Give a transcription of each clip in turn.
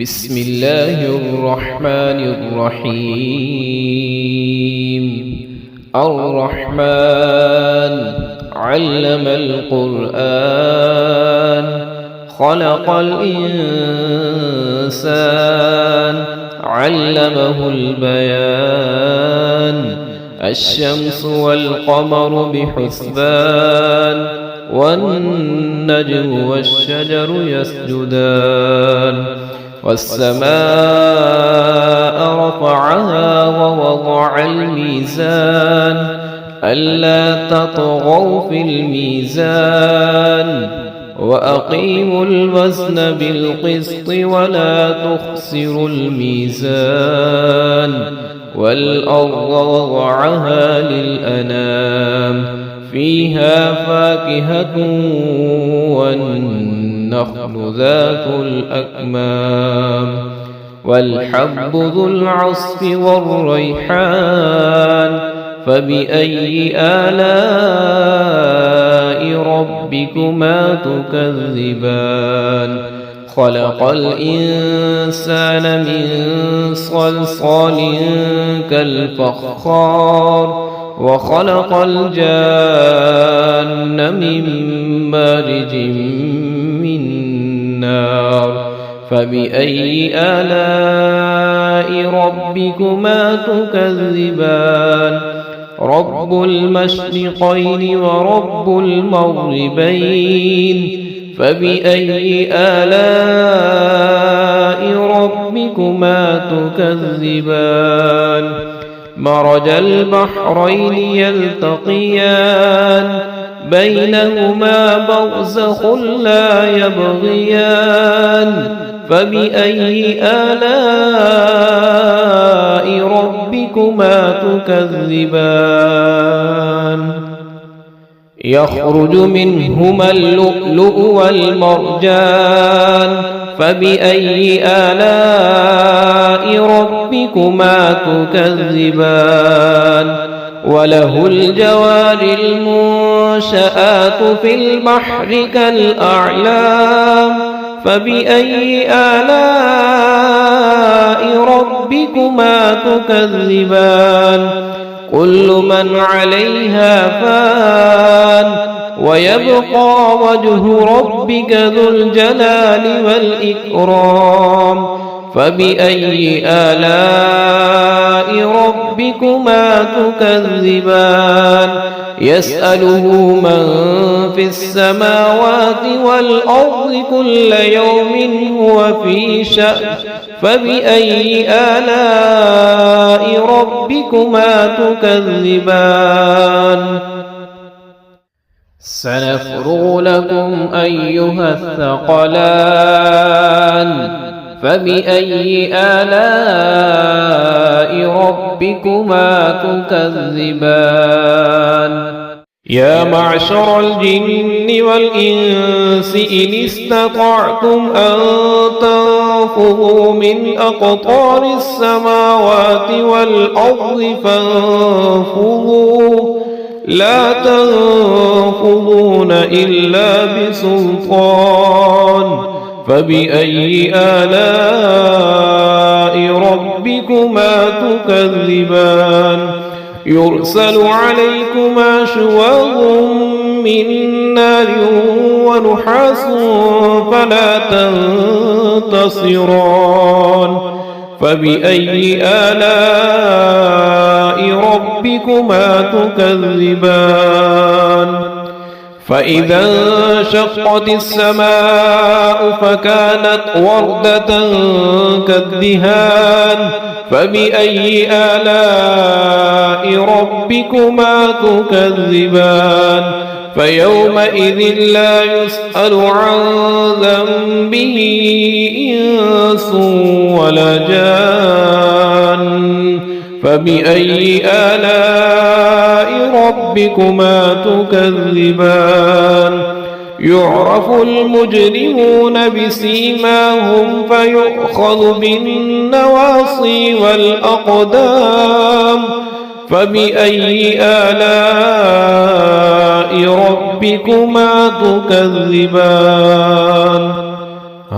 بسم الله الرحمن الرحيم. الرحمن علم القرآن خلق الإنسان علمه البيان. الشمس والقمر بحسبان والنجم والشجر يسجدان. والسماء رفعها ووضع الميزان ألا تطغوا في الميزان وأقيموا الوزن بالقسط ولا تخسروا الميزان. والأرض وضعها للأنام فيها فاكهة والنخل ذات الأكمام والحب ذو العصف والريحان. فبأي آلاء ربكما تكذبان؟ خلق الإنسان من صلصال كالفخار وخلق الجان من مارج من نار. فبأي آلاء ربكما تكذبان؟ رب المشرقين ورب المغربين. فبأي آلاء ربكما تكذبان؟ مرج البحرين يلتقيان بينهما برزخ لا يبغيان. فبأي آلاء ربكما تكذبان؟ يخرج منهما اللؤلؤ والمرجان. فبأي آلاء ربكما تكذبان؟ وله الجوار المنشآت في البحر كالأعلام. فبأي آلاء ربكما تكذبان؟ كل من عليها فان ويبقى وجه ربك ذو الجلال والإكرام. فبأي آلاء ربكما تكذبان؟ يسأله من في السماوات والأرض كل يوم هو في شأن. فبأي آلاء ربكما تكذبان؟ سنفرغ لكم أيها الثقلان. فبأي آلاء ربكما تكذبان؟ يا معشر الجن والإنس إن استطعتم أن تنفذوا من أقطار السماوات والأرض فانفذوا لا تنفذون إلا بسلطان. فبأي آلاء ربكما تكذبان؟ يرسل عليكما شواظ من نار ونحاس فلا تنتصران. فبأي آلاء ربكما تكذبان؟ فإذا انشقت السماء فكانت وردة كالدهان. فبأي آلاء ربكما تكذبان؟ فيومئذ لا يسأل عن ذنبه إنس ولا جان. فبأي آلاء ربكما تكذبان؟ يعرف المجرمون بسيماهم فيؤخذ بالنواصي والأقدام. فبأي آلاء ربكما تكذبان؟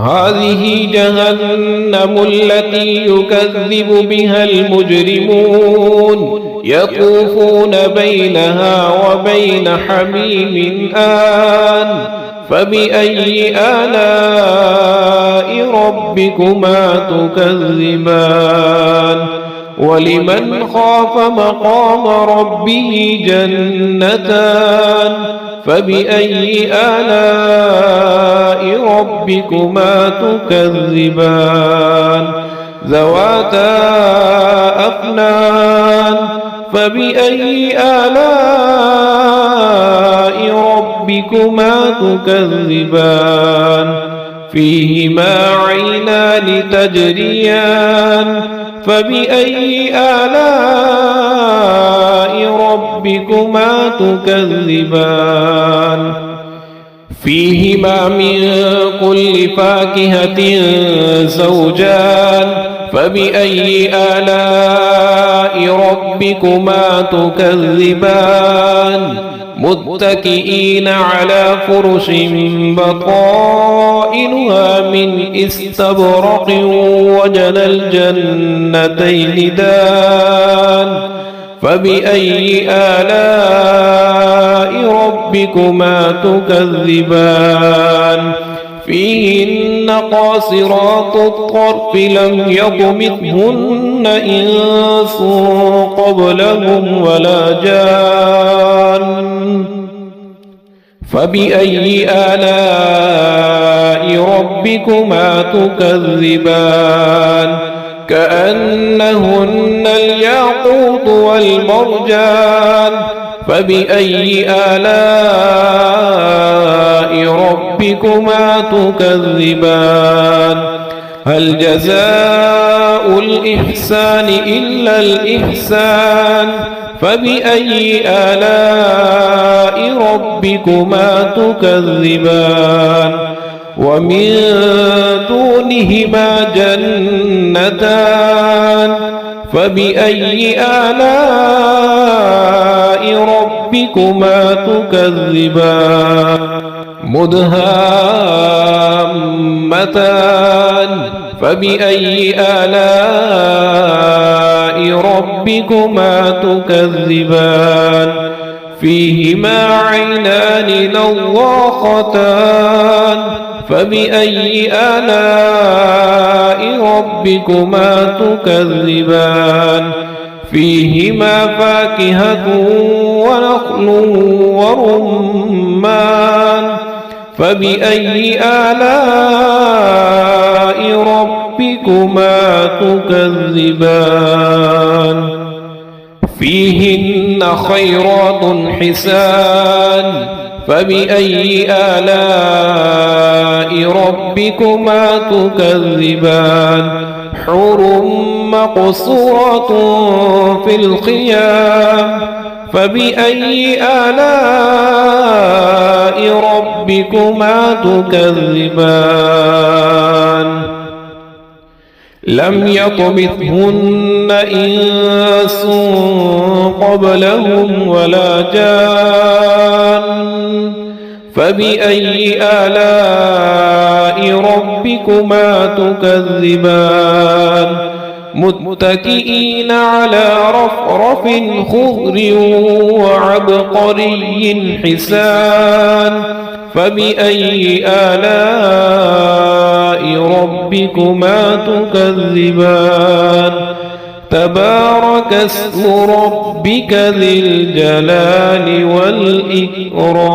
هذه جهنم التي يكذب بها المجرمون يطوفون بينها وبين حميم آن فبأي آلاء ربكما تكذبان ولمن خاف مقام ربه جنتان فبأي آلاء ربكما تكذبان ذواتا أفنان فبأي آلاء ربكما تكذبان فيهما عينان تجريان فبأي آلاء ربكما تكذبان فيهما من كل فاكهة زوجان فبأي آلاء ربكما تكذبان متكئين على فرش بطائنها من استبرق وجنى الجنتين دان فبأي آلاء ربكما تكذبان فيهن قاصرات الطرف لم يطمثهن إنس قبلهم ولا جان فبأي آلاء ربكما تكذبان كأنهن الياقوت والمرجان فبأي آلاء ربكما تكذبان هل جزاء الإحسان إلا الإحسان فبأي آلاء ربكما تكذبان ومن دونهما جنتان فبأي آلاء ربكما تكذبان مدهامتان فبأي آلاء ربكما تكذبان فيهما عينان نضاختان فبأي آلاء ربكما تكذبان فيهما فاكهة ونخل ورمان فبأي آلاء ربكما تكذبان فيهن خيرات حسان فبأي آلاء ربكما تكذبان حور مقصورة في الخيام فبأي آلاء ربكما تكذبان لم يطمثهن إنس قبلهم ولا جان فبأي آلاء ربكما تكذبان متكئين على رفرف خضر وعبقري حسان فبأي آلاء ربكما تكذبان تبارك اسم ربك ذي الجلال والإكرام